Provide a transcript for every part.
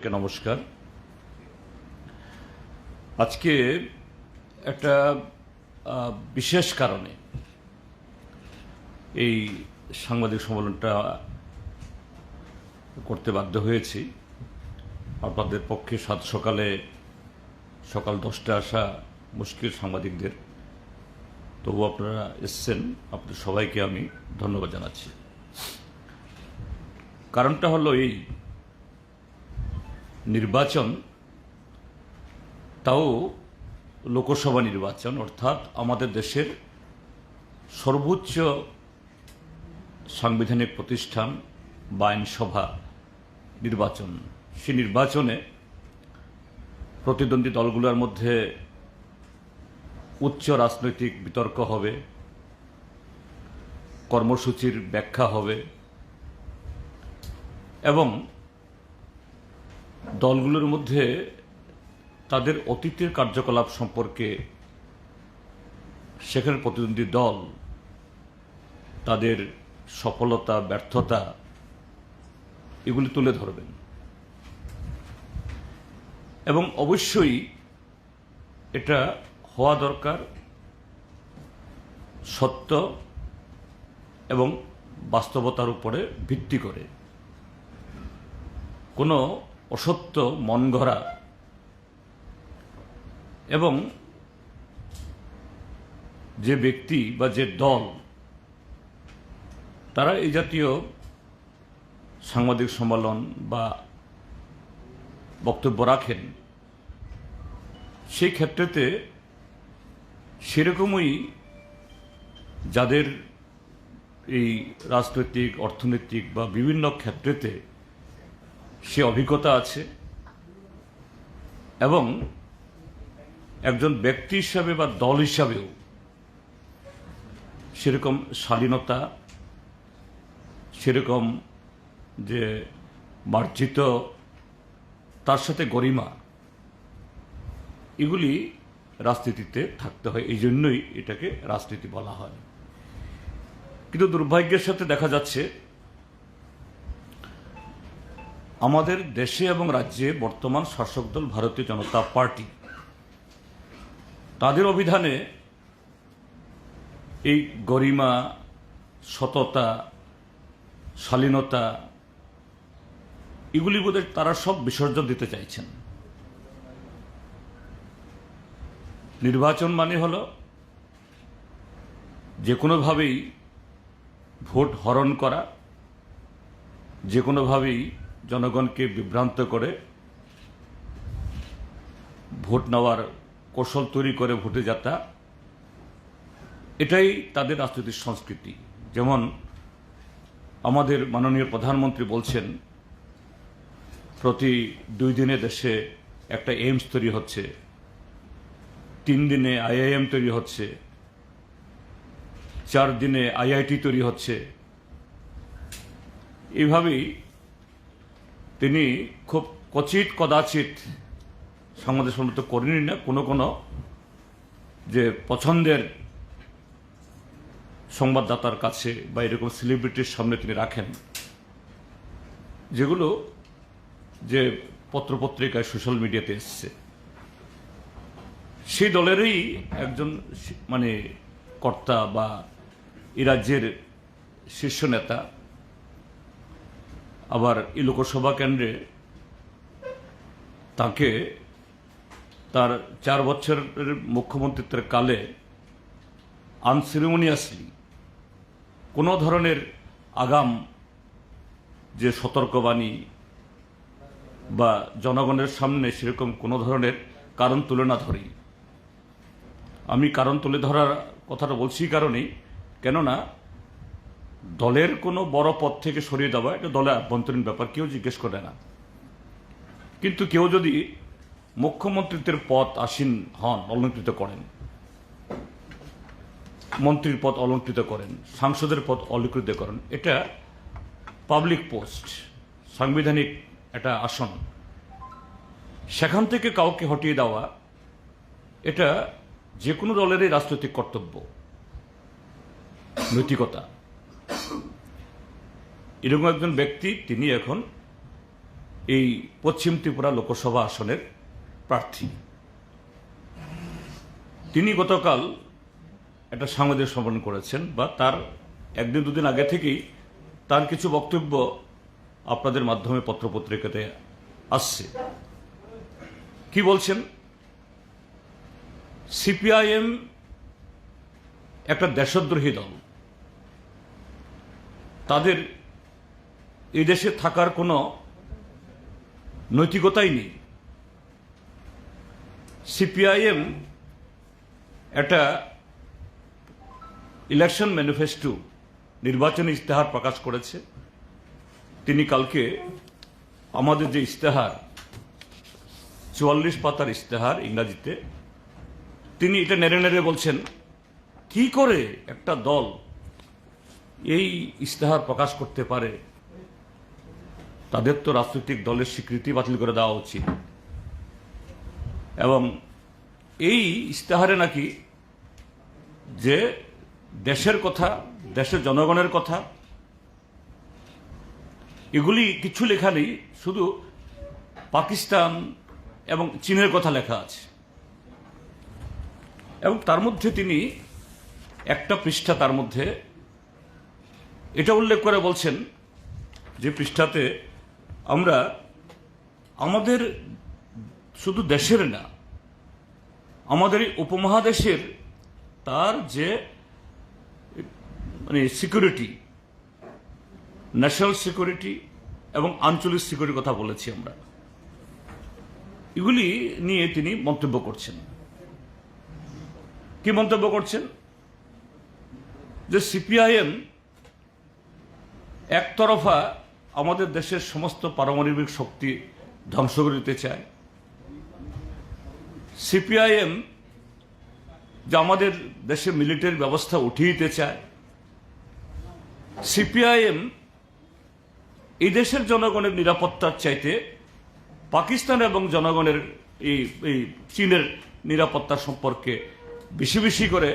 নমস্কার। আজকে একটা বিশেষ কারণে এই সাংবাদিক সম্মেলনটা করতে বাধ্য হয়েছি। আপনাদের পক্ষে সকাল 10টায় আসা মুশকিল সাংবাদিকদের, তবু আপনারা এসছেন, আপনাদের সবাইকে আমি ধন্যবাদ জানাচ্ছি। কারণটা হলো এই নির্বাচন, তাও লোকসভা নির্বাচন, অর্থাৎ আমাদের দেশের সর্বোচ্চ সাংবিধানিক প্রতিষ্ঠান বা আইনসভা নির্বাচন। সেই নির্বাচনে প্রতিদ্বন্দ্বী দলগুলোর মধ্যে উচ্চ রাজনৈতিক বিতর্ক হবে, কর্মসূচির ব্যাখ্যা হবে এবং দলগুলোর মধ্যে তাদের অতীতের কার্যকলাপ সম্পর্কে সেখানে প্রতিদ্বন্দ্বী দল তাদের সফলতা ব্যর্থতা এগুলি তুলে ধরবেন এবং অবশ্যই এটা হওয়া দরকার সত্য এবং বাস্তবতার উপরে ভিত্তি করে। কোনো অসত্য, মন গড়া এবং যে ব্যক্তি বা যে দল তারা এই জাতীয় সাংবাদিক সম্মেলন বা বক্তব্য রাখেন, সেই ক্ষেত্রেতে সেরকমই যাদের এই রাজনৈতিক, অর্থনৈতিক বা বিভিন্ন ক্ষেত্রেতে সে অভিজ্ঞতা আছে এবং একজন ব্যক্তি হিসাবে বা দল হিসাবেও সেরকম শালীনতা, সেরকম যে মার্জিত, তার সাথে গরিমা, এগুলি রাজনীতিতে থাকতে হয়। এই জন্যই এটাকে রাজনীতি বলা হয়। কিন্তু দুর্ভাগ্যের সাথে দেখা যাচ্ছে আমাদের দেশে এবং রাজ্যে বর্তমান শাসক দল ভারতীয় জনতা পার্টি, তাদের অভিধানে এই গরিমা, সততা, শালীনতা এগুলি বোধহয় তারা সব বিসর্জন দিতে চাইছেন। নির্বাচন মানে হলো যে কোনোভাবেই ভোট হরণ করা, যে কোনোভাবেই জনগণকে বিভ্রান্ত করে ভোট নেওয়ার কৌশল তৈরি করে ভোটে যাতা, এটাই তাদের রাজনৈতিক সংস্কৃতি। যেমন আমাদের মাননীয় প্রধানমন্ত্রী বলছেন প্রতি 2 দিনে দেশে একটা এইমস তৈরি হচ্ছে, 3 দিনে IIM তৈরি হচ্ছে, 4 দিনে IIT তৈরি হচ্ছে। এইভাবেই তিনি খুব কদাচিৎ সংবাদ সম্মেলন করেনি না, কোনো যে পছন্দের সংবাদদাতার কাছে বা এরকম সেলিব্রিটির সামনে তিনি রাখেন, যেগুলো যে পত্রপত্রিকায়, সোশ্যাল মিডিয়াতে এসছে। সেই দলেরই একজন কর্তা বা এই রাজ্যের শীর্ষ নেতা আবার এই লোকসভা কেন্দ্রে তাকে তার 4 বছরের মুখ্যমন্ত্রিত্বের কালে আনসেরিমনিয়াসলি কোনো ধরনের আগাম যে সতর্কবাণী বা জনগণের সামনে সেরকম কোনো ধরনের কারণ তুলে না ধরি। আমি কারণ তুলে ধরার কথাটা বলছি কারণেই, কেননা দলের কোনো বড় পদ থেকে সরিয়ে দেওয়া এটা দলের আভ্যন্তরীণ ব্যাপার, কেউ জিজ্ঞেস করে না। কিন্তু কেউ যদি মুখ্যমন্ত্রিত্বের পদ আসীন হন, অলঙ্কৃত করেন, মন্ত্রীর পদ অলঙ্কৃত করেন, সাংসদের পদ অলঙ্কৃত করেন, এটা পাবলিক পোস্ট, সাংবিধানিক একটা আসন, সেখান থেকে কাউকে হটিয়ে দেওয়া এটা যে কোনো দলেরই রাজনৈতিক কর্তব্য, নৈতিকতা। এরকম একজন ব্যক্তি তিনি এখন এই পশ্চিম ত্রিপুরা লোকসভা আসনের প্রার্থী। তিনি গতকাল একটা সাংবাদিক সম্মেলন করেছেন, বা তার একদিন দুদিন আগে থেকেই তার কিছু বক্তব্য আপনাদের মাধ্যমে পত্রপত্রিকাতে আসছে। কি বলছেন? সিপিআইএম একটা দেশদ্রোহী দল, তাদের এই দেশে থাকার কোনো নৈতিকতাই নেই। সিপিআইএম একটা ইলেকশন ম্যানিফেস্টো, নির্বাচনী ইস্তেহার প্রকাশ করেছে। তিনি কালকে আমাদের যে ইস্তেহার, 44 পাতার ইস্তেহার ইংরাজিতে, তিনি এটা নেড়ে নেড়ে বলছেন কি করে একটা দল এই ইস্তেহার প্রকাশ করতে পারে, তাদের তো রাজনৈতিক দলের স্বীকৃতি বাতিল করে দেওয়া উচিত। এবং এই ইস্তেহারে নাকি যে দেশের কথা, দেশের জনগণের কথা, এগুলি কিছু লেখা নেই, শুধু পাকিস্তান এবং চীনের কথা লেখা আছে। এবং তার মধ্যে তিনি একটা পৃষ্ঠা, তার মধ্যে এটা উল্লেখ করে বলছেন যে পৃষ্ঠাতে আমরা আমাদের শুধু দেশের না, আমাদের এই উপমহাদেশের তার যে মানে সিকিউরিটি, ন্যাশনাল সিকিউরিটি এবং আঞ্চলিক সিকিউরিটির কথা বলেছি আমরা, এগুলি নিয়ে তিনি মন্তব্য করছেন। কি মন্তব্য করছেন? যে সিপিআইএম একতরফা আমাদের দেশের সমস্ত পারমাণবিক শক্তি ধ্বংস করে দিতে চায়। সিপিআইএম যে আমাদের দেশে মিলিটারি ব্যবস্থা উঠিয়ে দিতে চায়। সিপিআইএম এই দেশের জনগণের নিরাপত্তার চাইতে পাকিস্তান এবং জনগণের এই চীনের নিরাপত্তা সম্পর্কে বেশি বেশি করে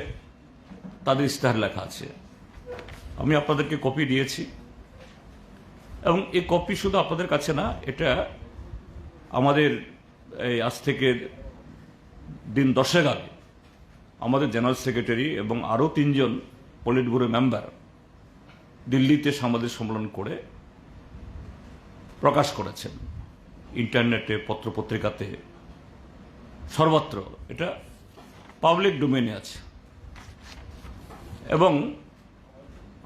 তাদের ইস্তেহার লেখা আছে। আমি আপনাদেরকে কপি দিয়েছি, এবং এই কপি শুধু আপনাদের কাছে না, এটা আমাদের এই আজ থেকে দিন 10 আগে আমাদের জেনারেল সেক্রেটারি এবং আরও 3 জন পলিট ব্যুরো মেম্বার দিল্লিতে সাংবাদিক সম্মেলন করে প্রকাশ করেছেন, ইন্টারনেটে, পত্রপত্রিকাতে, সর্বত্র এটা পাবলিক ডোমেইনে আছে। এবং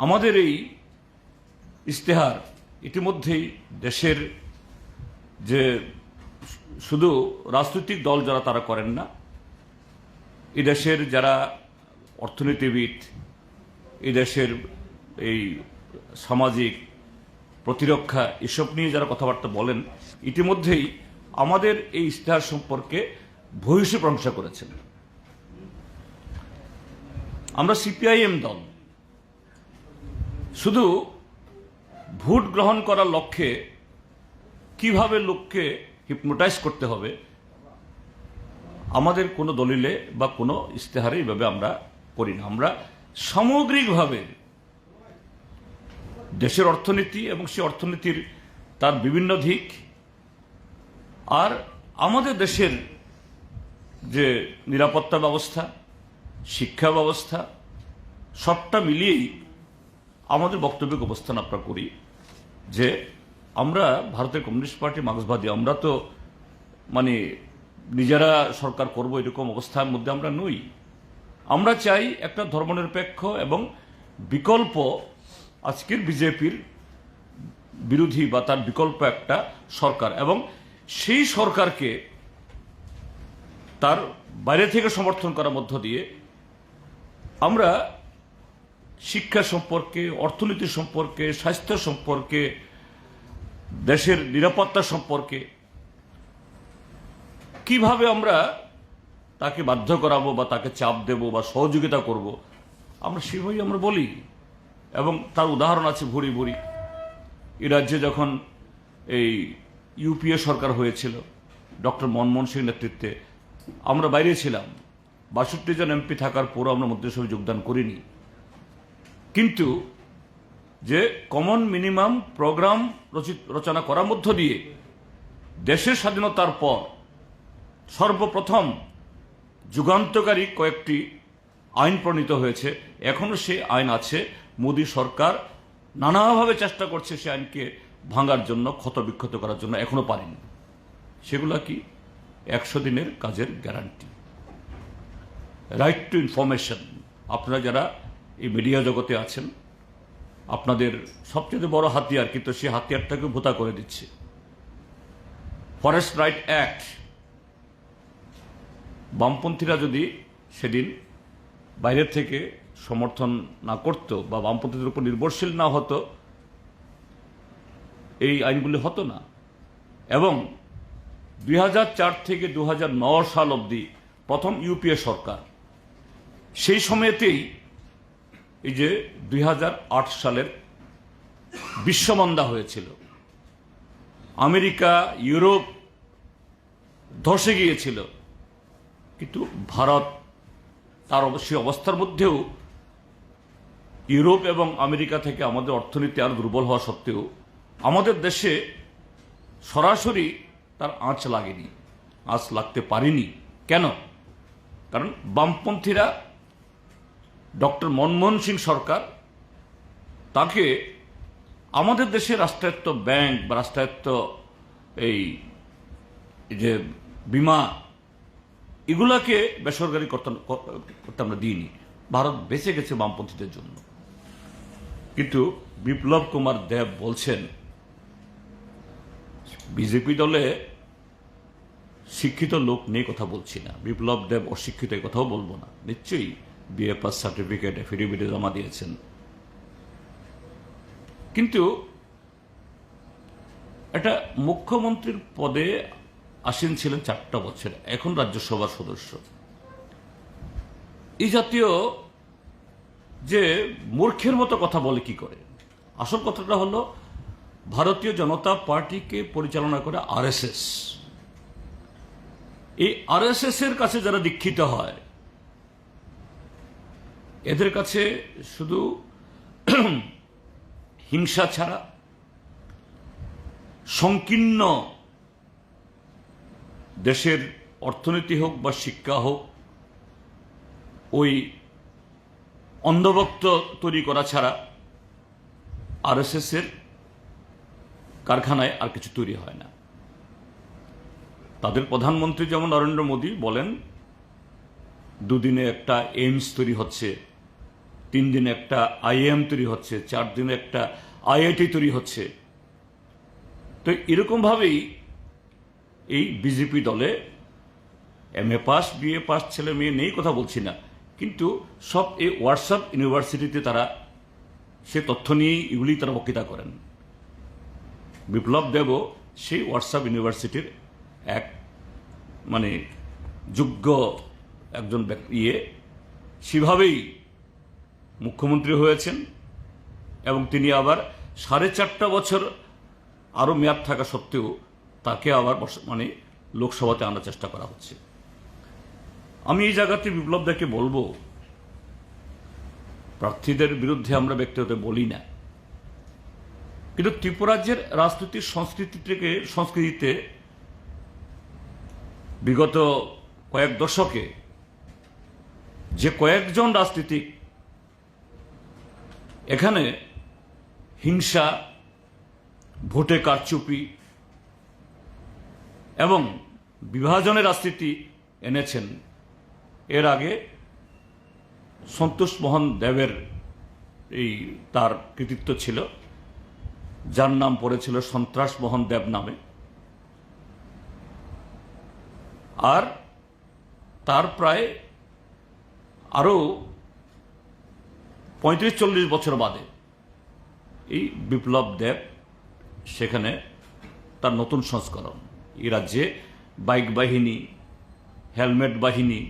আমাদের এই ইস্তেহার ইতিমধ্যেই দেশের যে শুধু রাজনৈতিক দল যারা তারা করেন না, এই দেশের যারা অর্থনীতিবিদ, এই দেশের এই সামাজিক প্রতিরক্ষা এসব নিয়ে যারা কথাবার্তা বলেন, ইতিমধ্যেই আমাদের এই ইস্তেহার সম্পর্কে ভূয়সী প্রশংসা করেছেন। আমরা সিপিআইএম দল শুধু ভোট গ্রহণ করার লক্ষ্যে কিভাবে লোককে হিপনোটাইজ করতে হবে, আমাদের কোনো দলিলে বা কোনো ইস্তেহারে এইভাবে আমরা করি না। আমরা সামগ্রিকভাবে দেশের অর্থনীতি এবং সেই অর্থনীতির তার বিভিন্ন দিক, আর আমাদের দেশের যে নিরাপত্তা ব্যবস্থা, শিক্ষা ব্যবস্থা, সবটা মিলিয়েই আমাদের বক্তব্যিক অবস্থান আমরা করি যে আমরা ভারতের কমিউনিস্ট পার্টি মার্ক্সবাদী, আমরা তো মানে নিজেরা সরকার করব এরকম অবস্থার মধ্যে আমরা নই। আমরা চাই একটা ধর্মনিরপেক্ষ এবং বিকল্প, আজকের বিজেপির বিরোধী বা তার বিকল্প একটা সরকার, এবং সেই সরকারকে তার বাইরে থেকে সমর্থন করার মধ্য দিয়ে আমরা শিক্ষা সম্পর্কে, অর্থনীতি সম্পর্কে, স্বাস্থ্য সম্পর্কে, দেশের নিরাপত্তা সম্পর্কে কিভাবে আমরা তাকে বাধ্য করাবো বা তাকে চাপ দেব বা সহযোগিতা করব, আমরা সেভাবেই আমরা বলি। এবং তার উদাহরণ আছে ভুরি ভুরি। এই রাজ্যে যখন এই ইউপিএ সরকার হয়েছিল ডক্টর মনমোহন সিং নেতৃত্বে, আমরা বাইরে ছিলাম, 62 জন এমপি থাকার পরও আমরা মন্ত্রিসভায় যোগদান করিনি। কিন্তু যে কমন মিনিমাম প্রোগ্রাম রচনা করার মধ্য দিয়ে দেশের স্বাধীনতার পর সর্বপ্রথম যুগান্তকারী কয়েকটি আইন প্রণীত হয়েছে। এখনো সেই আইন আছে। মোদী সরকার নানাভাবে চেষ্টা করছে সে আইনকে ভাঙার জন্য, ক্ষতবিক্ষত করার জন্য, এখনো পারেনি। সেগুলা কি? 100 দিনের কাজের গ্যারান্টি, রাইট টু ইনফরমেশন। আপনারা যারা এই মিডিয়া জগতে আছেন, আপনাদের সবচেয়ে বড় হাতিয়ার, কিন্তু সেই হাতিয়ারটাকে ভোতা করে দিচ্ছে। ফরেস্ট রাইট অ্যাক্ট, বামপন্থীরা যদি সেদিন বাইরের থেকে সমর্থন না করত বা বামপন্থীদের উপর নির্ভরশীল না হতো, এই আইনগুলি হতো না। এবং 2004 থেকে 2009 সাল অবধি প্রথম ইউপিএ সরকার, সেই সময়তেই এই যে 2008 সালের বিশ্বমন্দা হয়েছিল, আমেরিকা ইউরোপ ধসে গিয়েছিল, কিন্তু ভারত তার অবশ্যই অবস্থার মধ্যেও ইউরোপ এবং আমেরিকা থেকে আমাদের অর্থনীতি আরো দুর্বল হওয়া সত্ত্বেও আমাদের দেশে সরাসরি তার আঁচ লাগেনি, আঁচ লাগতে পারেনি। কেন? কারণ বামপন্থীরা, ডক্টর মনমোহন সিং সরকার, তাকে আমাদের দেশে রাষ্ট্রায়ত্ত ব্যাংক বা রাষ্ট্রায়ত্ত এই যে বিমা, এগুলাকে বেসরকারি করতে আমরা দিইনি। ভারত বেঁচে গেছে বামপন্থীদের জন্য। কিন্তু বিপ্লব কুমার দেব বলছেন বিজেপি দলে শিক্ষিত লোক নিয়ে কথা বলছি না, বিপ্লব দেব অশিক্ষিত, এই কথাও বলবো না। নিশ্চয়ই বিএ পাস সার্টিফিকেট, এফিডেভিটে জমা দিয়েছেন। কিন্তু একটা মুখ্যমন্ত্রীর পদে আসীন ছিলেন 4টা বছর, এখন রাজ্যসভার সদস্য। এই জাতীয় যে মূর্খের মতো কথা বলে কি করে? আসল কথাটা হলো, ভারতীয় জনতা পার্টিকে পরিচালনা করে আরএসএস। এই আরএসএস এর কাছে যারা দীক্ষিত হয়, এদের কাছে শুধু হিংসা ছাড়া সংকীর্ণ দেশের অর্থনীতি হোক বা শিক্ষা হোক, ওই অন্ধভক্ত তৈরি করা ছাড়া আরএসএস এর কারখানায় আর কিছু তৈরি হয় না। তাদের প্রধানমন্ত্রী যেমন নরেন্দ্র মোদী বলেন, 2 দিনে একটা এইমস তৈরি হচ্ছে, 3 দিনে একটা আইএম তৈরি হচ্ছে, 4 দিনে একটা আইআইটি তৈরি হচ্ছে। তো এরকমভাবেই এই বিজেপি দলে এমএ পাস, বিএ পাস ছেলে মেয়ে নেই, কথা বলছি না, কিন্তু সব এই হোয়াটসঅ্যাপ ইউনিভার্সিটিতে তারা সে তথ্য নিয়েই এগুলি তারা বক্তৃতা করেন। বিপ্লব দেবও সেই হোয়াটসঅ্যাপ ইউনিভার্সিটির এক যোগ্য একজন ব্যক্তি, সেভাবেই মুখ্যমন্ত্রী হয়েছেন। এবং তিনি আবার 4.5 বছর আরো মেয়াদ থাকা সত্ত্বেও তাকে আবার লোকসভাতে আনার চেষ্টা করা হচ্ছে। আমি এই জায়গাতে বিপ্লব দাকে বলবো, প্রার্থীদের বিরুদ্ধে আমরা ব্যক্তিগত বলি না, কিন্তু ত্রিপুরাজ্যের রাজনৈতিক সংস্কৃতিতে বিগত কয়েক দশকে যে কয়েকজন রাজনীতিক এখানে হিংসা, ভোটে কারচুপি এবং বিভাজনের রাজনীতি এনেছেন। এর আগে সন্তোষ মোহন দেবের তার কৃতিত্ব ছিল, যার নাম পড়েছিল সন্ত্রাস মোহন দেব নামে। আর তার প্রায় আরো 35-40 বছর বাদে এই বিপ্লব দেব সেখানে তার নতুন সংস্করণ, এই রাজ্যে বাইক বাহিনী, হেলমেট বাহিনী,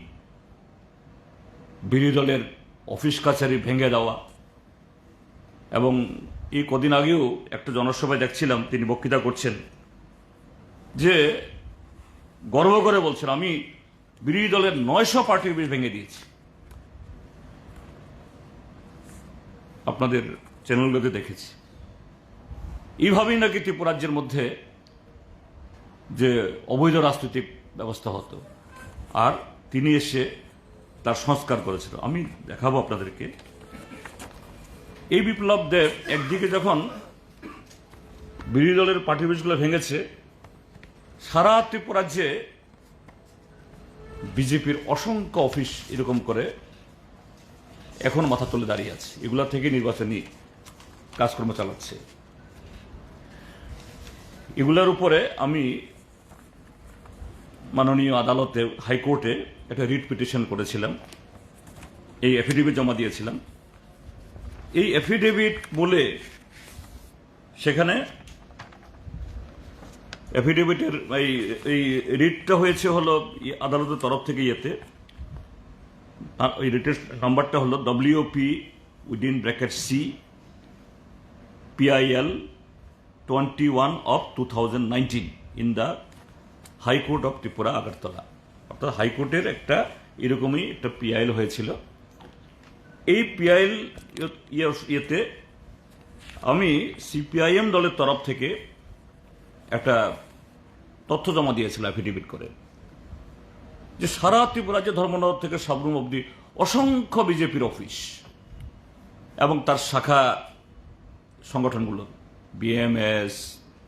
বিরোধী দলের অফিস কাছারি ভেঙে দেওয়া। এবং এই কদিন আগেও একটা জনসভায় দেখছিলাম, তিনি বক্তৃতা করছেন, যে গর্ব করে বলছেন, আমি বিরোধী দলের 900 পার্টি অফিস ভেঙে দিয়েছি। আপনাদের চ্যানেলগুলোতে দেখেছি। এইভাবেই নাকি ত্রিপুরাজ্যের মধ্যে যে অবৈধ রাজনৈতিক ব্যবস্থা হতো, আর তিনি এসে তার সংস্কার করেছিল। আমি দেখাবো আপনাদেরকে। এই বিপ্লব দেব একদিকে যখন বিরোধী দলের পার্টি অফিসগুলো ভেঙেছে, সারা ত্রিপুরাজ্যে বিজেপির অসংখ্য অফিস এরকম করে এখন মাথা তুলে দাঁড়িয়ে আছে, এগুলা থেকে নির্বাচনী কাজকর্ম চালাচ্ছে। এগুলার উপরে আমি মাননীয় আদালতে, হাইকোর্টে একটা রিট পিটিশন করেছিলাম, এই এফিডেভিট জমা দিয়েছিলাম। এই এফিডেভিট বলে সেখানে এফিডেভিটের এই রিটটা হয়েছে হলো আদালতের তরফ থেকে ইয়েতে, ওই রিটের নাম্বারটা হলো WP within bracket C PIL 21 of 2019 in the high court of Tripura Agartala. অর্থাৎ হাইকোর্টের একটা এরকমই একটা PIL হয়েছিল। এই PIL ইয়েতে আমি CPIM দলের তরফ থেকে একটা তথ্য জমা দিয়েছিলাম এফিডেভিট করে, যে সারা ত্রিপুরা রাজ্যে ধর্মনগর থেকে সাবরুম অবধি অসংখ্য বিজেপির অফিস এবং তার শাখা সংগঠনগুলো, BMS,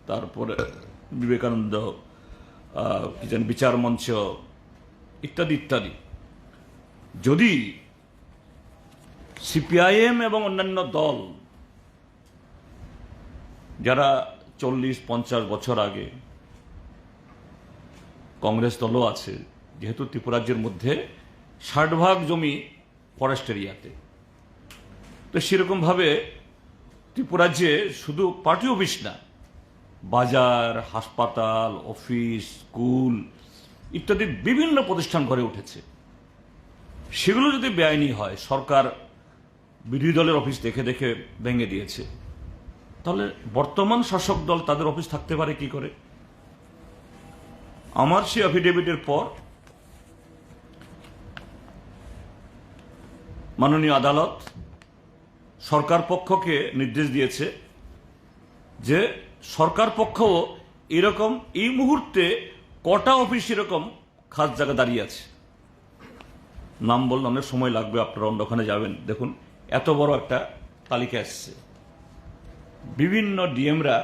তারপরে বিবেকানন্দ, কি জানি বিচার মঞ্চ ইত্যাদি ইত্যাদি, যদি CPIM এবং অন্যান্য দল যারা 40-50 বছর আগে, কংগ্রেস দলও আছে, যেহেতু ত্রিপুরাজ্যের মধ্যে 60% জমি ফরেস্ট এরিয়াতে, তো সেরকমভাবে ত্রিপুরাজ্যে শুধু পার্টি অফিস না, বাজার, হাসপাতাল, অফিস, স্কুল ইত্যাদি বিভিন্ন প্রতিষ্ঠান গড়ে উঠেছে। সেগুলো যদি বেআইনি হয়, সরকার বিরোধী দলের অফিস দেখে দেখে ভেঙে দিয়েছে, তাহলে বর্তমান শাসক দল তাদের অফিস থাকতে পারে কি করে? আমার সেই অ্যাফিডেভিটের পর মাননীয় আদালত সরকার পক্ষকে নির্দেশ দিয়েছে যে সরকার পক্ষও এরকম এই মুহূর্তে কটা অফিস এরকম খাস জায়গা দাঁড়িয়ে আছে। নাম বললে অনেক সময় লাগবে, আপনারা অন্য ওখানে যাবেন, দেখুন এত বড় একটা তালিকা আসছে। বিভিন্ন ডিএমরা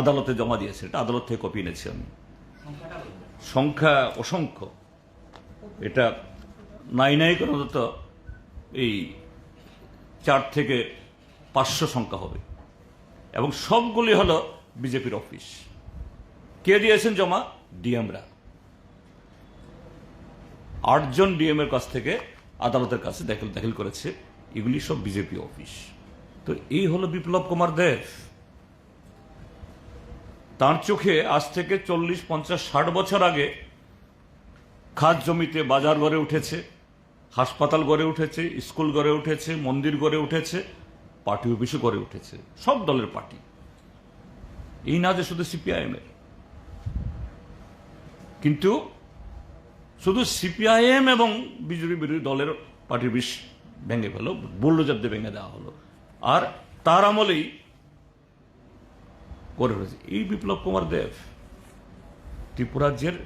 আদালতে জমা দিয়েছে, এটা আদালত থেকে কপি এনেছি আমি। সংখ্যা অসংখ্য, এটা নাই কোনো তো এই 4 থেকে 500 সংখ্যা হবে, এবং সবগুলি হলো বিজেপির অফিস। কে দিয়েছেন জমা? ডিএমরা। 8 জন ডিএম এর কাছ থেকে আদালতের কাছে দাখিল করেছে, এগুলি সব বিজেপি অফিস। তো এই হলো বিপ্লব কুমার দেব। তার চোখে আজ থেকে 40, 50, 60 বছর আগে খাস জমিতে বাজার গড়ে উঠেছে, হাসপাতাল গড়ে উঠেছে, স্কুল গড়ে উঠেছে, মন্দির গড়ে উঠেছে, পার্টি অফিসও গড়ে উঠেছে, সব দলের পার্টি, এই না যে শুধু CPIM এর। কিন্তু শুধু CPIM এবং বিজেপি বিরোধী দলের পার্টি অফিস ভেঙে ফেলো, বুলডোজার দিয়ে ভেঙে দেওয়া হলো, আর তার আমলেই করে রয়েছে এই বিপ্লব কুমার দেব। ত্রিপুরাজ্যের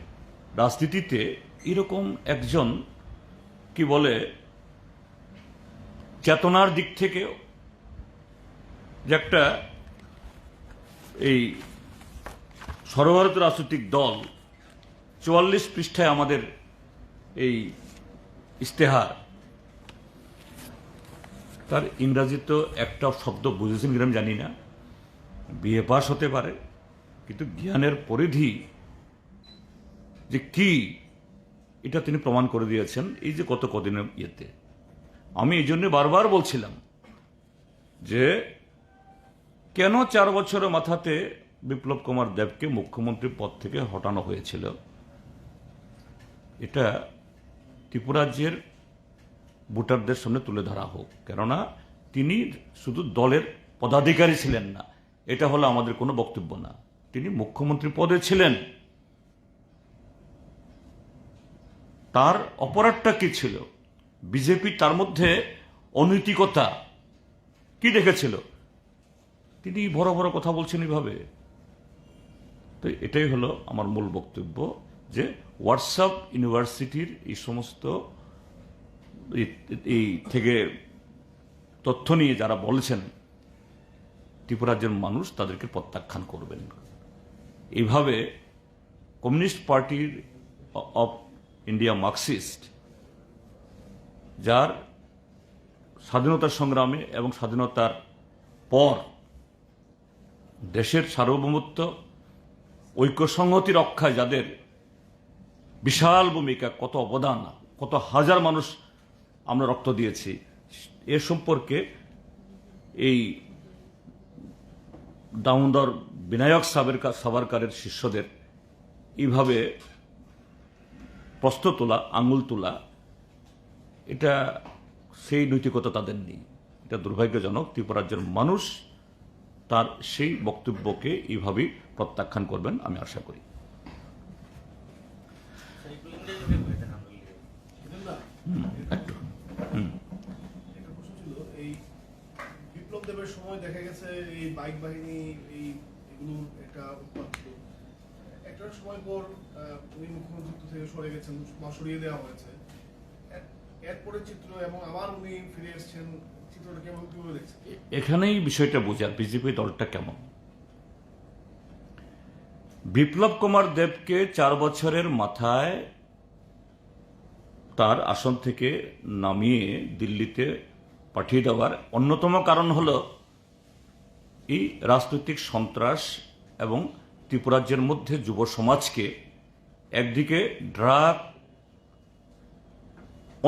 রাজনীতিতে এরকম একজন, কি বলে, চেতনার দিক থেকে যে একটা এই সর্বভারতীয় রাজনৈতিক দল, 44 পৃষ্ঠায় আমাদের এই ইস্তেহার, তার ইংরাজিতে একটা শব্দ বুঝেছেন কিনা আমি জানি না, BA পাস হতে পারে, কিন্তু জ্ঞানের পরিধি যে কি এটা তিনি প্রমাণ করে দিয়েছেন এই যে গত কদিনের ইয়েতে। আমি এই জন্য বারবার বলছিলাম যে কেন 4 বছরের মাথাতে বিপ্লব কুমার দেবকে মুখ্যমন্ত্রী পদ থেকে হটানো হয়েছিল। এটা ত্রিপুরাজ্যের ভোটারদের সামনে তুলে ধরা হোক, কেননা তিনি শুধু দলের পদাধিকারী ছিলেন না, এটা হলো আমাদের কোনো বক্তব্য না, তিনি মুখ্যমন্ত্রী পদে ছিলেন। তার অপরাধটা কি ছিল? বিজেপি তার মধ্যে অনৈতিকতা কি দেখেছিল? তিনি বড় বড় কথা বলছেন এইভাবে, তো এটাই হলো আমার মূল বক্তব্য, যে হোয়াটসঅ্যাপ ইউনিভার্সিটির এই সমস্ত এই থেকে তথ্য নিয়ে যারা বলছেন ত্রিপুরাজ্যের মানুষ তাদেরকে প্রত্যাখ্যান করবেন। এইভাবে কমিউনিস্ট পার্টির অফ ইন্ডিয়া মার্কসিস্ট, যার স্বাধীনতার সংগ্রামে এবং স্বাধীনতার পর দেশের সার্বভৌমত্ব ঐক্য সংহতি রক্ষায় যাদের বিশাল ভূমিকা, কত অবদান, কত হাজার মানুষ আমরা রক্ত দিয়েছি, এ সম্পর্কে এই দামোদর বিনায়ক সাভারকারের শিষ্যদের এইভাবে প্রশ্ন তোলা, আঙুল তোলা, এটা সেই নৈতিকতা তাদের নেই। এটা দুর্ভাগ্যজনক। ত্রিপুরাজ্যের মানুষ তার সেই বক্তব্যকে এইভাবেই প্রত্যাখ্যান করবেন আমি আশা করি। একটা প্রশ্ন ছিল, এই বিপ্লব দেবের সময় দেখা গেছে এই বাইক বাহিনী এগুলোর একটা উৎপাত ছিল। একটা সময় পর উনি মুখ্যমন্ত্রী থেকে সরে গেছেন বা সরিয়ে দেওয়া হয়েছে। এরপরে চিত্র এবং আবার উনি ফিরে এসেছেন, চিত্রটা কেমন কিভাবে দেখছেন? এখানেই বিষয়টা বোঝার বিজেপি দলটা কেমন। বিপ্লব কুমার দেবকে 4 বছরের মাথায় তার আসন থেকে নামিয়ে দিল্লিতে পাঠিয়ে দেওয়ার অন্যতম কারণ হল এই রাজনৈতিক সন্ত্রাস এবং ত্রিপুরাজ্যের মধ্যে যুব সমাজকে একদিকে ড্রাগ,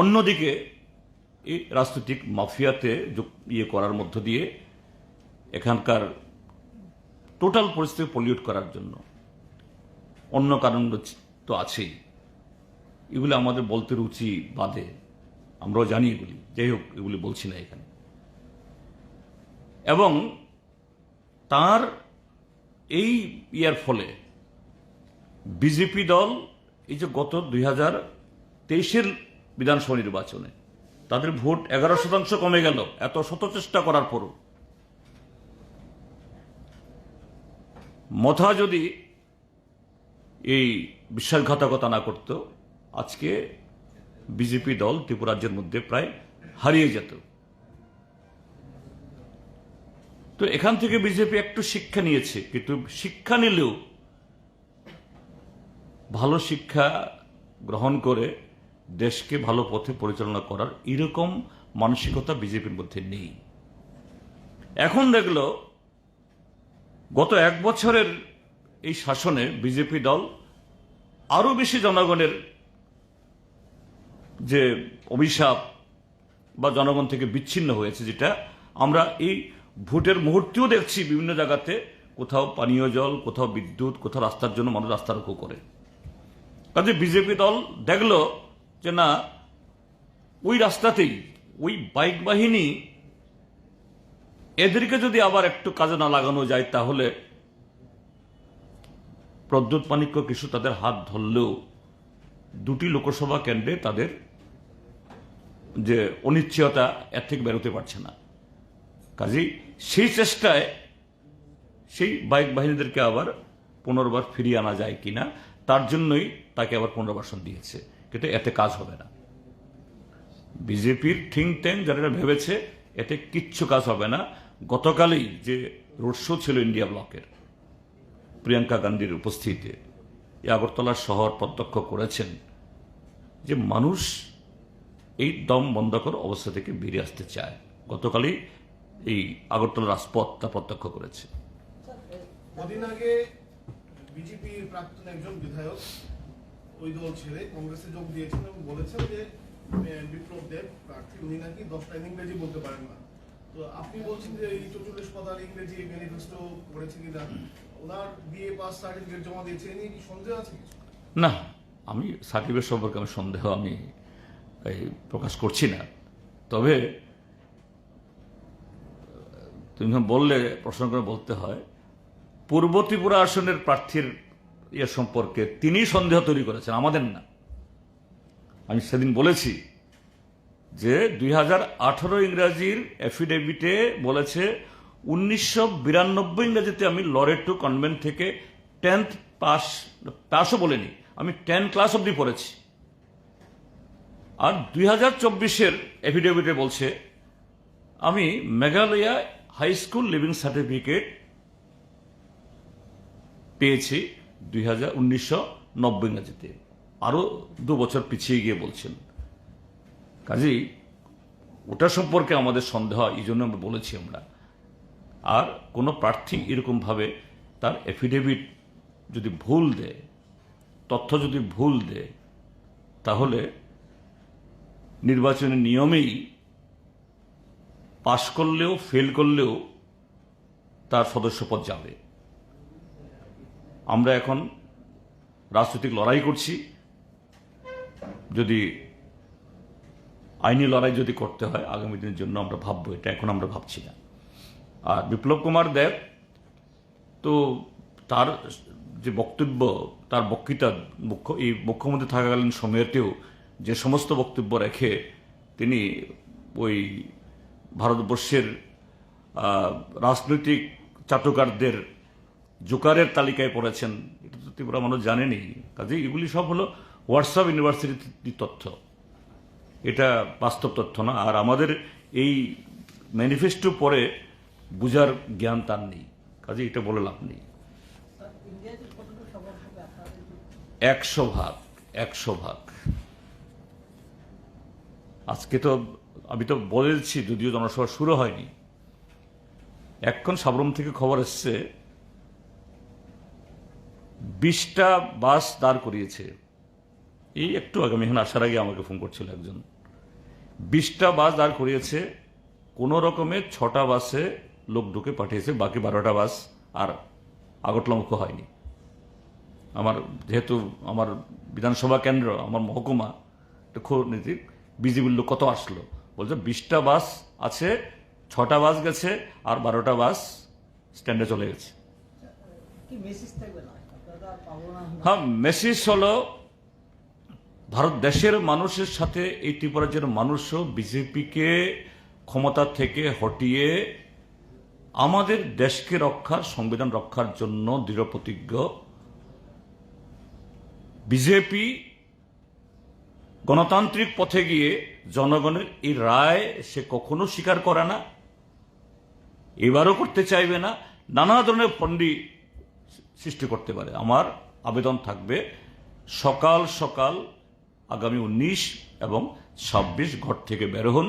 অন্যদিকে এই রাজনৈতিক মাফিয়াতে করার মধ্য দিয়ে এখানকার টোটাল পরিস্থিতি পলিউট করার জন্য। অন্য কারণ তো আছেই, এগুলি আমাদের বলতে রুচি বাদে, আমরাও জানি এগুলি, যাই হোক এগুলি বলছি না এখানে। এবং তার এই ইয়ার ফলে বিজেপি দল এই যে গত 2023-এর বিধানসভা নির্বাচনে তাদের ভোট 11% কমে গেল, এত শত চেষ্টা করার পরও। মথা যদি এই বিশ্বাসঘাতকতা না করত, আজকে বিজেপি দল ত্রিপুরাজ্যের মধ্যে প্রায় হারিয়ে যেত। তো এখান থেকে বিজেপি একটু শিক্ষা নিয়েছে, কিন্তু শিক্ষা নিলেও ভালো শিক্ষা গ্রহণ করে দেশকে ভালো পথে পরিচালনা করার এরকম মানসিকতা বিজেপির মধ্যে নেই। এখন দেখল গত 1 বছরের এই শাসনে বিজেপি দল আরো বেশি জনগণের যে অভিশাপ বা জনগণ থেকে বিচ্ছিন্ন হয়েছে, যেটা আমরা এই ভোটের মুহূর্তেও দেখছি বিভিন্ন জায়গাতে, কোথাও পানীয় জল, কোথাও বিদ্যুৎ, কোথাও রাস্তার জন্য মানুষ রাস্তা রোকো করে। কাজে বিজেপি দল দেখল যে না, ওই রাস্তাতেই ওই বাইক বাহিনী এদেরকে যদি আবার একটু কাজে না লাগানো যায়, তাহলে প্রদ্যুৎ মানিক্য কিছু তাদের হাত ধরলেও 2টি লোকসভা কেন্দ্রে তাদের যে অনিশ্চয়তা এর থেকে বেরোতে পারছে না। কাজেই সেই চেষ্টায় সেই বাইক বাহিনীদেরকে আবার পুনর্বার ফিরিয়ে আনা যায় কিনা, তার জন্যই তাকে আবার পুনর্বাসন দিয়েছে, কিন্তু এতে কাজ হবে না। বিজেপির থিঙ্ক ট্যাঙ্ক যারা ভেবেছে এতে কিচ্ছু কাজ হবে না। গতকালই যে রোড শো ছিল ইন্ডিয়া ব্লকের, প্রিয়াঙ্কা গান্ধীর উপস্থিতিতে এই আগরতলা শহর প্রত্যক্ষ করেছেন যে মানুষ এই দম বন্ধকর অবস্থা থেকে বেরিয়ে আসতে চায়। গতকালই এই আগরতলা রাজপথ তা প্রত্যক্ষ করেছে। কদিন আগে বিজেপির প্রাক্তন একজন বিধায়ক ওই দল ছেড়ে কংগ্রেসে যোগ দিয়েছেন এবং বলেছেন যে বিপ্লব দেব প্রার্থী, উনি নাকি 10টা ইংরেজি বলতে পারেন না। তো আপনি বলছেন যে এই 44 পাতার ইংরেজি ম্যানিফেস্টো করেছে কিনা, ওনার বিএ পাস সার্টিফিকেট জমা দিয়েছে, এ নিয়ে কি সন্দেহ আছে কিছু? না, আমি সার্টিফিকেট সম্পর্কে আমি সন্দেহ প্রকাশ করছি না। তবে তুমি বললে প্রশ্ন করে বলতে হয়, পূর্ব ত্রিপুরা আসনের প্রার্থীর ইয়ে সম্পর্কে তিনি সন্দেহ তৈরি করেছেন, আমাদের না। আমি সেদিন বলেছি যে 2018 ইংরাজির এফিডেভিটে বলেছে 1992 ইংরেজিতে আমি লরেটো কনভেন্ট থেকে 10th পাশও বলিনি, আমি 10 ক্লাস অবধি পড়েছি। আর 2024-এর এফিডেভিটে বলছে আমি Meghalaya high school leaving certificate পেয়েছি 1990 ইংরেজিতে, আরো 2 বছর পিছিয়ে গিয়ে বলছেন। কাজেই ওটা সম্পর্কে আমাদের সন্দেহ, এই জন্য আমরা বলেছি আমরা। আর কোনো প্রার্থী এরকমভাবে তার এফিডেভিট যদি ভুল দেয়, তথ্য যদি ভুল দেয়, তাহলে নির্বাচনের নিয়মেই পাশ করলেও ফেল করলেও তার সদস্যপদ যাবে। আমরা এখন রাজনৈতিক লড়াই করছি, যদি আইনি লড়াই যদি করতে হয় আগামী দিনের জন্য আমরা ভাববো, এটা এখন আমরা ভাবছি না। আর বিপ্লব কুমার দেব তো তার যে বক্তব্য, তার বক্তৃতা এই মুখ্যমন্ত্রী থাকাকালীন সময়েতেও যে সমস্ত বক্তব্য রেখে তিনি ওই ভারতবর্ষের রাজনৈতিক চাটুকারদের জোকারের তালিকায় পড়েছেন, এটা তো ত্রিপুরা মানুষ জানেনি। কাজেই এগুলি সব হলো হোয়াটসঅ্যাপ ইউনিভার্সিটির তথ্য, এটা বাস্তব তথ্য না। আর আমাদের এই ম্যানিফেস্টো পরে বুঝার জ্ঞান তার নেই, কাজে এটা বলে লাভ নেই। 100 ভাগ। আজকে তো আমি তো বলেছি, যদিও জনসভা শুরু হয়নি, এখন সাবরুম থেকে খবর এসছে 20টা বাস দাঁড় করিয়েছে। এই একটু আগে, আমি এখানে আসার আগে আমাকে ফোন করছিল একজন, 20টা বাস দাঁড় করিয়েছে, কোনো রকমে 6টা বাসে লোক ঢুকে পাঠিয়েছে, বাকি 12টা বাস আর আগটলমুখ হয়নি। যেহেতু আমার বিধানসভা কেন্দ্র, আমার মহকুমা, নীতি বিজেপির লোক কত আসলো, বলছে 20টা বাস আছে, 6টা বাস গেছে আর 12টা বাস স্ট্যান্ডে চলে গেছে। হ্যাঁ, মেসেজ হলো ভারত দেশের মানুষের সাথে এই ত্রিপুরা রাজ্যের মানুষও বিজেপিকে ক্ষমতা থেকে হটিয়ে আমাদের দেশকে রক্ষার, সংবিধান রক্ষার জন্য দৃঢ় প্রতিজ্ঞ। বিজেপি গণতান্ত্রিক পথে গিয়ে জনগণের এই রায় সে কখনো স্বীকার করে না, এবারও করতে চাইবে না, নানা ধরনের ফন্ডি সৃষ্টি করতে পারে। আমার আবেদন থাকবে, সকাল সকাল আগামী 19 এবং 26 ঘর থেকে বের হন।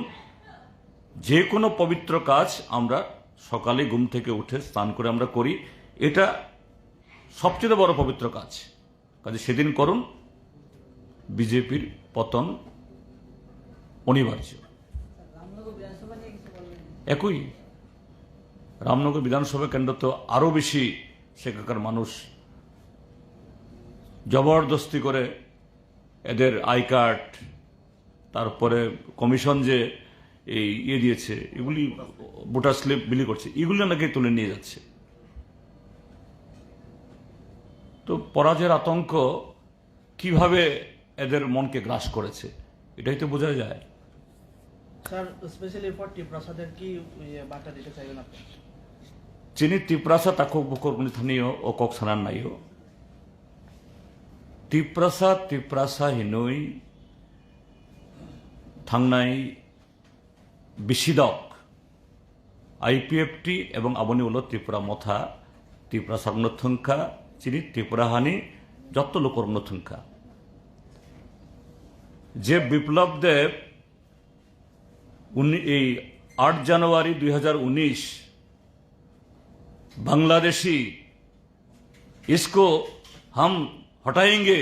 যে কোনো পবিত্র কাজ আমরা সকালে ঘুম থেকে উঠে স্নান করে আমরা করি, এটা সবচেয়ে বড় পবিত্র কাজ। কাজে সেদিন করুন, বিজেপির পতন অনিবার্য। একই রামনগর বিধানসভা কেন্দ্র তো আরো বেশি, সেখানকার মানুষ জবরদস্তি করে এদের আই কার্ড, তারপরে কমিশন যে এই দিয়েছে, এগুলি ভোটার স্লিপ বিলি করছে, এগুলি নাকি তুলে নিয়ে যাচ্ছে। তো পরাজয়ের আতঙ্ক কিভাবে এদের মনকে গ্রাস করেছে, এটাই তো বোঝা যায়। স্যার, স্পেশালি ফর টিপ্রাসাদের কি বার্তা দিতে চাইবেন আপনি? চিনি টিপ্রাসা তাকো বকর স্থানীয় ও কক সানার নাইও টিপ্রাসা হিনই থাংনাই বিশিদক আইপিএফটি এবং আবনি হল ত্রিপুরা মথা ত্রিপুরা সংরক্ষণকা চিনি ত্রিপুরা হানি যত লোকর নথুনকা। যে বিপ্লব দেব এই 8 জানুয়ারি 2019 बांग्लादेशी इसको हम हटाएंगे,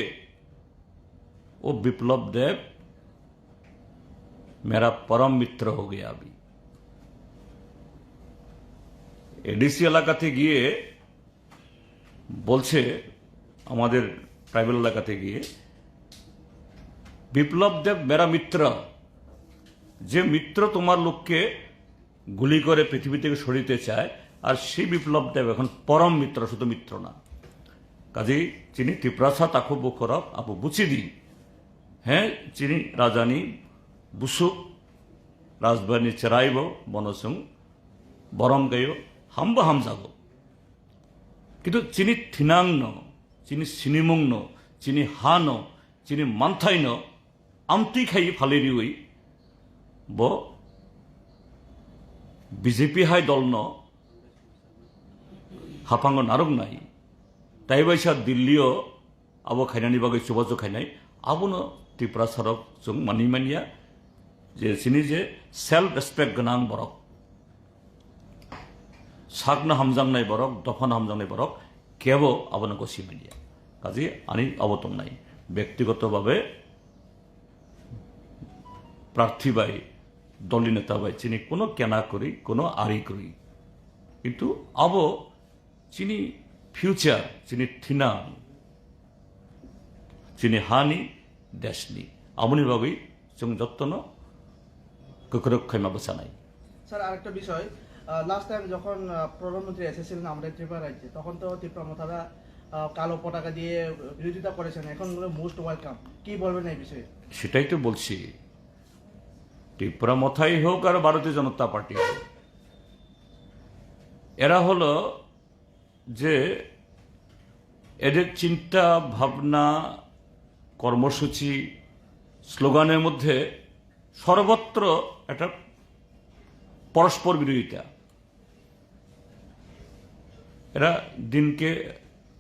वो विप्लव देव मेरा परम मित्र हो गया। अभी एडीसी এলাকাতে গিয়ে বলছে, আমাদের ট্রাইবাল এলাকাতে গিয়ে, বিপ্লব দেব মেরা মিত্র, যে মিত্র তোমার লোককে গুলি করে পৃথিবী থেকে সরিতে চায়, আর সেই বিপ্লব দেব এখন পরম মিত্র, শুধু মিত্র না। কাজেই চিনি ত্রিপ্রাসা তাকো বকরব আপু বুচিদি, হ্যাঁ চিনি রাজানি বুসুক রাজবানী চেরাইব বনসুং বরম গাইও হাম্বা হাম যাব, কিন্তু চিনি থিনাংন চিনি সিনিমংন চিনি হান চিনি মান্থাইন আমটি খাই ফালেরিউই ব বিজেপি হাই দলন হাফাঙ্গ নারক নাই তাই বাইসা দিল্लीও আবো খাইनायनि बागै जुबाजु खायनाय आबोनो त्रिपुरा सरक जों मानि मानिया जे सिनि जे सेल्फ रेसपेक्ट गोनां बरक सागनो हामजांनाय बरक दफान हामजांनाय बरक केबो आबोनो गसि मानिया काजि आनि अबतन नाय व्यक्तिगतभावे प्रार्थी बाय दलनि नेता बाय चिनि कोनो केना करी कोनो आरि करी किन्तु आबो चिनि फ्यूचार चिनि थिना चिनि हानि देशनि आबोनि बागै जों जत्तन गोख्रों खायमा बसानाय স্যার আরেকটা বিষয় লাস্ট টাইম যখন প্রধানমন্ত্রী এসেছিলেন আমাদের ত্রিপুরা রাজ্যে তখন তো ত্রিপুরা মতারা কালো পতাকা দিয়ে বিরোধিতা করেছেন এখন মোস্ট ওয়েলকাম কি বলবেন এই বিষয়ে সেটাই তো বলছি ত্রিপুরা মথাই হোক আর ভারতীয় জনতা পার্টি হোক এরা হলো যে এদের চিন্তা ভাবনা কর্মসূচি স্লোগানের মধ্যে সর্বত্র একটা পরস্পর বিরোধিতা এরা দিনকে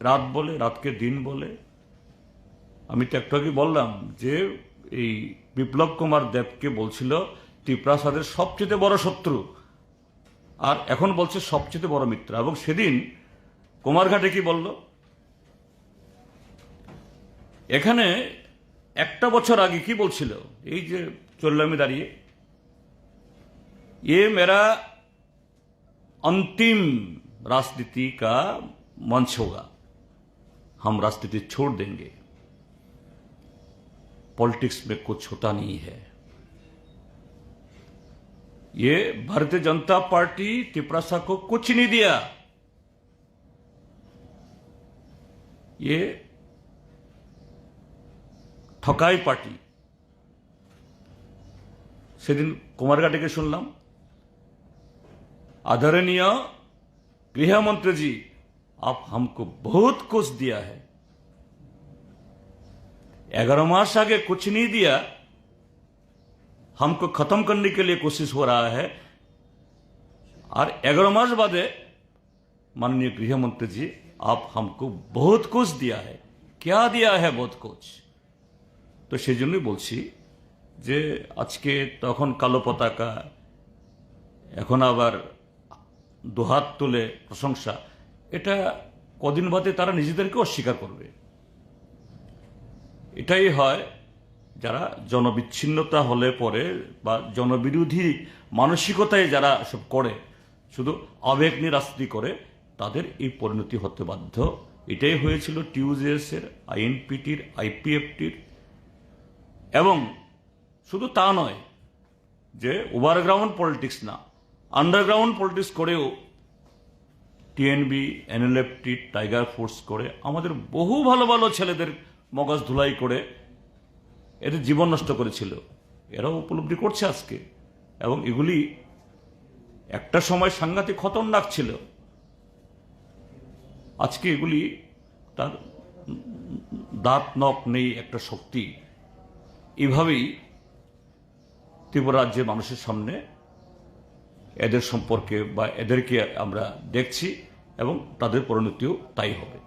রাত বলে রাতকে দিন বলে আমি তো একটু আগে বললাম যে এই বিপ্লব কুমার দেবকে বলছিল ত্রিপ্রাসাদের সবচেয়ে বড় শত্রু আর এখন বলছে সবচেয়ে বড় মিত্র এবং সেদিন কুমারঘাটে কি বলল এখানে একটা বছর আগে কি বলছিল এই যে চললামে দাঁড়িয়ে ये मेरा अंतिम राजनीति का मंच होगा हम राजनीति छोड़ देंगे पॉलिटिक्स में कुछ होता नहीं है ये भारतीय जनता पार्टी त्रिपुरा को कुछ नहीं दिया ये ठकाई पार्टी সেদিন কুমারঘাটে শুনলাম आदरणीय गृह मंत्री जी आप हमको बहुत कुछ दिया है 11 मास आगे कुछ नहीं दिया हमको खत्म करने के लिए कोशिश हो रहा है और 11 मास बाद माननीय गृह मंत्री जी आप हमको बहुत कुछ दिया है क्या दिया है बहुत कुछ तो সেই জন্যই বলছি যে আজকে তখন কালো পতাকা এখন আবার দুহাত তুলে প্রশংসা এটা কদিন বাদে তারা নিজেদেরকে অস্বীকার করবে এটাই হয় যারা জনবিচ্ছিন্নতা হলে পরে বা জনবিরোধী মানসিকতায় যারা সব করে শুধু আবেগ নিয়ে রাজনীতি করে তাদের এই পরিণতি হতে বাধ্য এটাই হয়েছিল টিউজেএস এর আইএনপিটির আইপিএফটির এবং শুধু তা নয় যে ওভারগ্রাউন্ড পলিটিক্স না আন্ডারগ্রাউন্ড পলিটিক্স করেও টিএনবি এনএলএফটি টাইগার ফোর্স করে আমাদের বহু ভালো ভালো ছেলেদের মগজ ধুলাই করে এদের জীবন নষ্ট করেছিল এরাও উপলব্ধি করছে আজকে এবং এগুলি একটা সময় সাংঘাতিক খতরনাক ছিল আজকে এগুলি তার দাঁত নখ নেই একটা শক্তি এভাবেই ত্রিপুরা রাজ্যের মানুষের সামনে এদের সম্পর্কে বা এদেরকে আমরা দেখছি এবং তাদের পরিণতিও তাই হবে